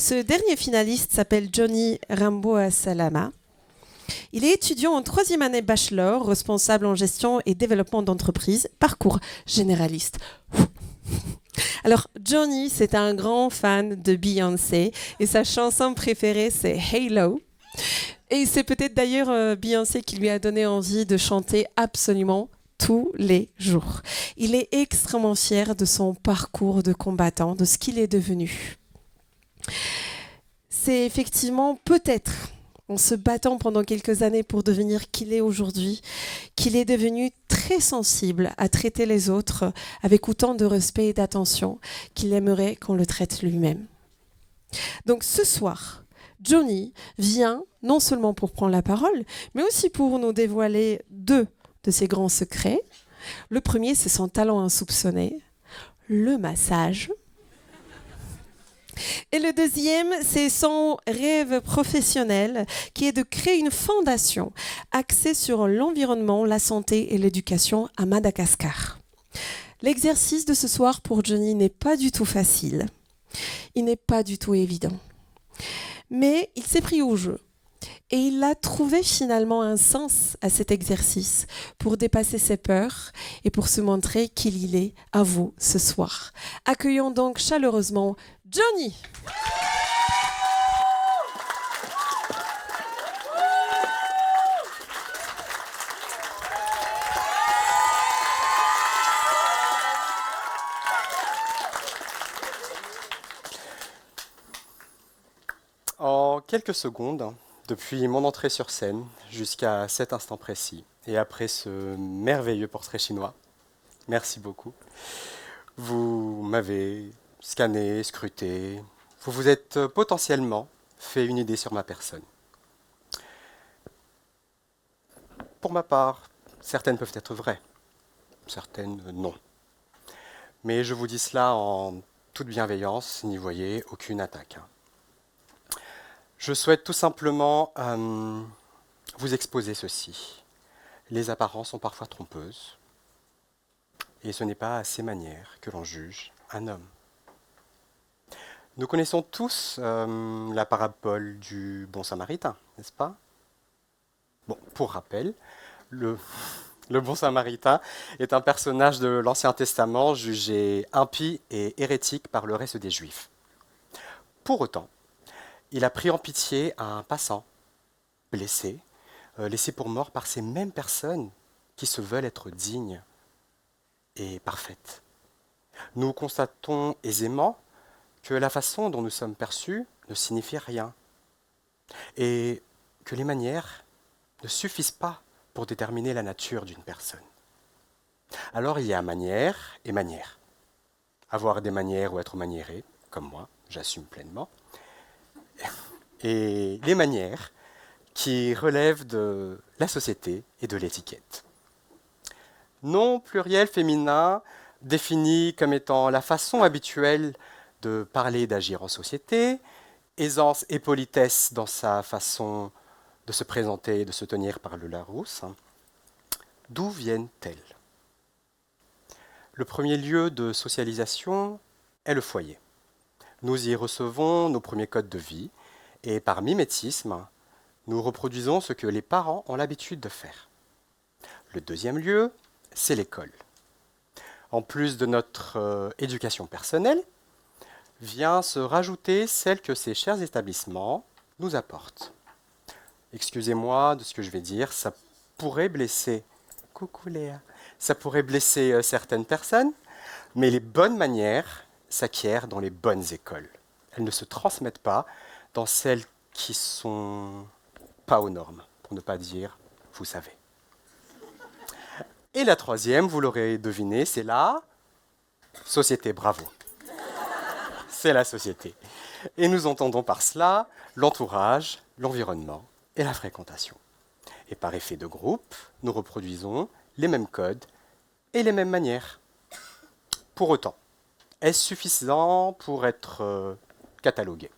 Ce dernier finaliste s'appelle Johnny Ramboa Salama. Il est étudiant en 3e année bachelor, responsable en gestion et développement d'entreprise, parcours généraliste. Alors, Johnny, c'est un grand fan de Beyoncé et sa chanson préférée, c'est Halo. Et c'est peut-être d'ailleurs Beyoncé qui lui a donné envie de chanter absolument tous les jours. Il est extrêmement fier de son parcours de combattant, de ce qu'il est devenu. C'est effectivement peut-être en se battant pendant quelques années pour devenir qui il est aujourd'hui, qu'il est devenu très sensible à traiter les autres avec autant de respect et d'attention qu'il aimerait qu'on le traite lui-même. Donc ce soir, Johnny vient non seulement pour prendre la parole, mais aussi pour nous dévoiler 2 de ses grands secrets. Le premier, c'est son talent insoupçonné, le massage. Et le deuxième, c'est son rêve professionnel qui est de créer une fondation axée sur l'environnement, la santé et l'éducation à Madagascar. L'exercice de ce soir pour Johnny n'est pas du tout facile. Il n'est pas du tout évident. Mais il s'est pris au jeu. Et il a trouvé finalement un sens à cet exercice pour dépasser ses peurs et pour se montrer qui il est à vous ce soir. Accueillons donc chaleureusement Johnny. En quelques secondes, depuis mon entrée sur scène jusqu'à cet instant précis, et après ce merveilleux portrait chinois, merci beaucoup, vous m'avez scanné, scruté, vous vous êtes potentiellement fait une idée sur ma personne. Pour ma part, certaines peuvent être vraies, certaines non. Mais je vous dis cela en toute bienveillance, n'y voyez aucune attaque. Je souhaite tout simplement vous exposer ceci. Les apparences sont parfois trompeuses, et ce n'est pas à ces manières que l'on juge un homme. Nous connaissons tous la parabole du bon samaritain, n'est-ce pas? Bon, pour rappel, le bon samaritain est un personnage de l'Ancien Testament jugé impie et hérétique par le reste des Juifs. Pour autant, il a pris en pitié un passant, blessé, laissé pour mort par ces mêmes personnes qui se veulent être dignes et parfaites. Nous constatons aisément que la façon dont nous sommes perçus ne signifie rien et que les manières ne suffisent pas pour déterminer la nature d'une personne. Alors il y a manière et manière. Avoir des manières ou être maniéré, comme moi, j'assume pleinement. Et les manières qui relèvent de la société et de l'étiquette. Nom pluriel féminin défini comme étant la façon habituelle de parler et d'agir en société, aisance et politesse dans sa façon de se présenter et de se tenir par le Larousse. D'où viennent-elles? Le premier lieu de socialisation est le foyer. Nous y recevons nos premiers codes de vie et par mimétisme, nous reproduisons ce que les parents ont l'habitude de faire. Le deuxième lieu, c'est l'école. En plus de notre éducation personnelle, vient se rajouter celle que ces chers établissements nous apportent. Excusez-moi de ce que je vais dire, ça pourrait blesser, coucou Léa, ça pourrait blesser certaines personnes, mais les bonnes manières s'acquièrent dans les bonnes écoles. Elles ne se transmettent pas dans celles qui sont pas aux normes, pour ne pas dire, vous savez. Et la troisième, vous l'aurez deviné, c'est la société, bravo. C'est la société. Et nous entendons par cela l'entourage, l'environnement et la fréquentation. Et par effet de groupe, nous reproduisons les mêmes codes et les mêmes manières. Pour autant, est-ce suffisant pour être catalogué?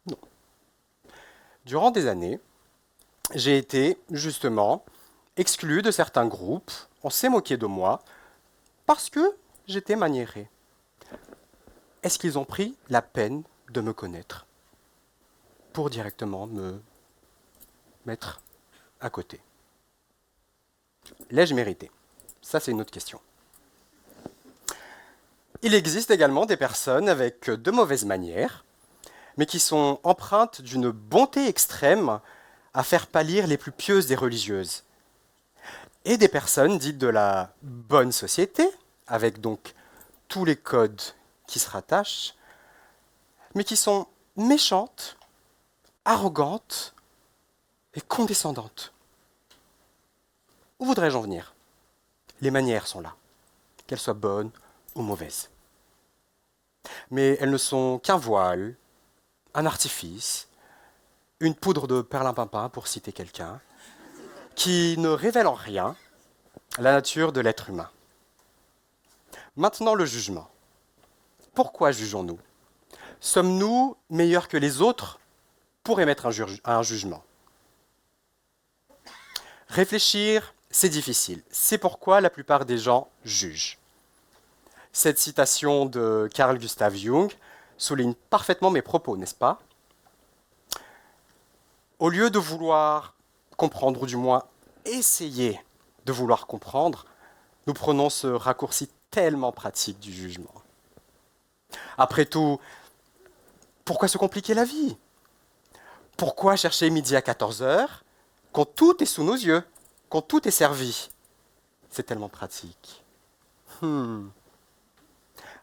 Non. Durant des années, j'ai été justement exclu de certains groupes, on s'est moqué de moi, parce que j'étais maniéré. est-ce qu'ils ont pris la peine de me connaître pour directement me mettre à côté? L'ai-je mérité? Ça, c'est une autre question. Il existe également des personnes avec de mauvaises manières, mais qui sont empreintes d'une bonté extrême à faire pâlir les plus pieuses des religieuses. Et des personnes dites de la bonne société, avec donc tous les codes qui se rattachent, mais qui sont méchantes, arrogantes et condescendantes. Où voudrais-je en venir? Les manières sont là, qu'elles soient bonnes ou mauvaises. Mais elles ne sont qu'un voile, un artifice, une poudre de perlimpinpin, pour citer quelqu'un, qui ne révèle en rien la nature de l'être humain. Maintenant, le jugement. Pourquoi jugeons-nous? Sommes-nous meilleurs que les autres pour émettre un jugement? Réfléchir, c'est difficile. C'est pourquoi la plupart des gens jugent. Cette citation de Carl Gustav Jung souligne parfaitement mes propos, n'est-ce pas? Au lieu de vouloir comprendre, ou du moins essayer de vouloir comprendre, nous prenons ce raccourci tellement pratique du jugement. Après tout, pourquoi se compliquer la vie? Pourquoi chercher midi à 14 heures quand tout est sous nos yeux, quand tout est servi? C'est tellement pratique.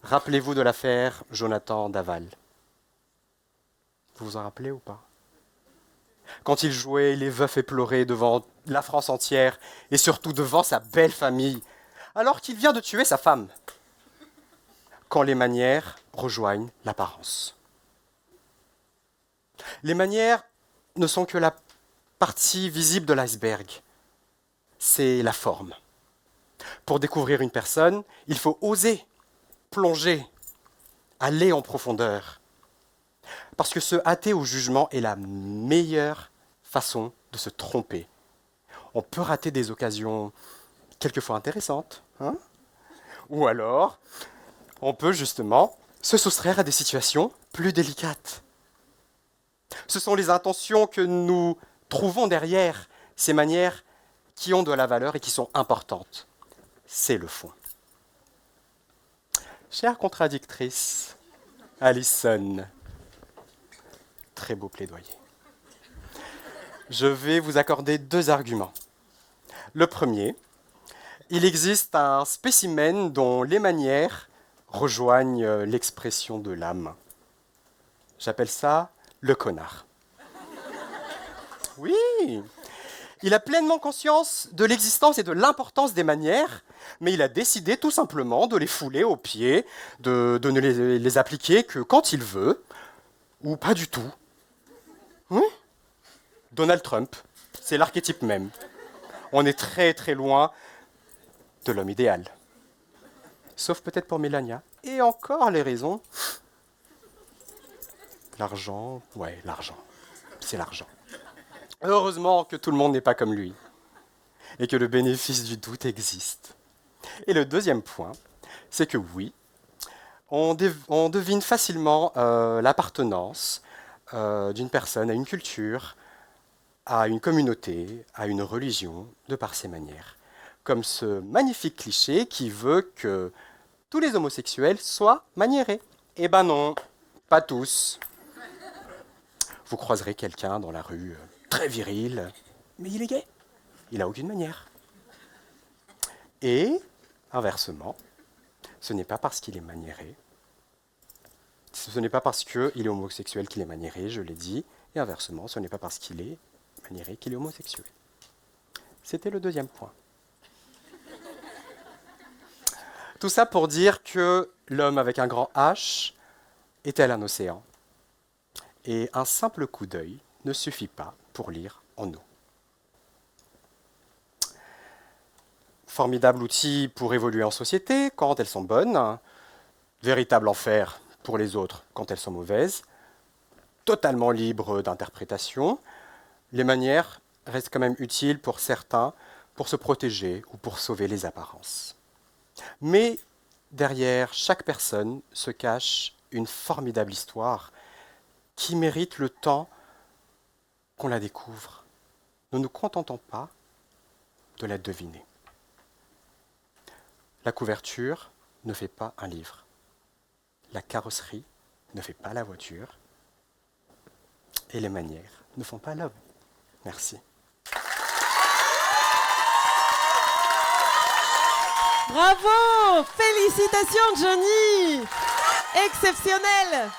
Rappelez-vous de l'affaire Jonathan Daval. Vous vous en rappelez ou pas? Quand il jouait les veufs éplorés devant la France entière et surtout devant sa belle famille, alors qu'il vient de tuer sa femme. Quand les manières rejoignent l'apparence. Les manières ne sont que la partie visible de l'iceberg. C'est la forme. Pour découvrir une personne, il faut oser plonger, aller en profondeur. Parce que se hâter au jugement est la meilleure façon de se tromper. On peut rater des occasions quelquefois intéressantes, hein? Ou alors, on peut justement se soustraire à des situations plus délicates. Ce sont les intentions que nous trouvons derrière ces manières qui ont de la valeur et qui sont importantes. C'est le fond. Chère contradictrice, Alison, très beau plaidoyer. Je vais vous accorder 2 arguments. Le premier, il existe un spécimen dont les manières rejoignent l'expression de l'âme. J'appelle ça le connard. Oui, il a pleinement conscience de l'existence et de l'importance des manières, mais il a décidé tout simplement de les fouler aux pieds, de ne les appliquer que quand il veut, ou pas du tout. Oui. Donald Trump, c'est l'archétype même. On est très très loin de l'homme idéal. Sauf peut-être pour Mélania. Et encore les raisons. L'argent, ouais, l'argent. C'est l'argent. Heureusement que tout le monde n'est pas comme lui. Et que le bénéfice du doute existe. Et le deuxième point, c'est que oui, on devine facilement l'appartenance d'une personne à une culture, à une communauté, à une religion, de par ses manières. Comme ce magnifique cliché qui veut que tous les homosexuels soient maniérés. Eh ben non, pas tous. Vous croiserez quelqu'un dans la rue, très viril, mais il est gay. Il n'a aucune manière. Et, inversement, ce n'est pas parce qu'il est maniéré, ce n'est pas parce qu'il est homosexuel qu'il est maniéré, je l'ai dit, et inversement, ce n'est pas parce qu'il est maniéré qu'il est homosexuel. C'était le deuxième point. Tout ça pour dire que l'homme avec un grand H est tel un océan. Et un simple coup d'œil ne suffit pas pour lire en nous. Formidable outil pour évoluer en société quand elles sont bonnes, véritable enfer pour les autres quand elles sont mauvaises, totalement libre d'interprétation. Les manières restent quand même utiles pour certains pour se protéger ou pour sauver les apparences. Mais derrière chaque personne se cache une formidable histoire qui mérite le temps qu'on la découvre. Ne nous contentons pas de la deviner. La couverture ne fait pas un livre. La carrosserie ne fait pas la voiture. Et les manières ne font pas l'homme. Merci. Bravo! Félicitations, Johnny! Exceptionnel!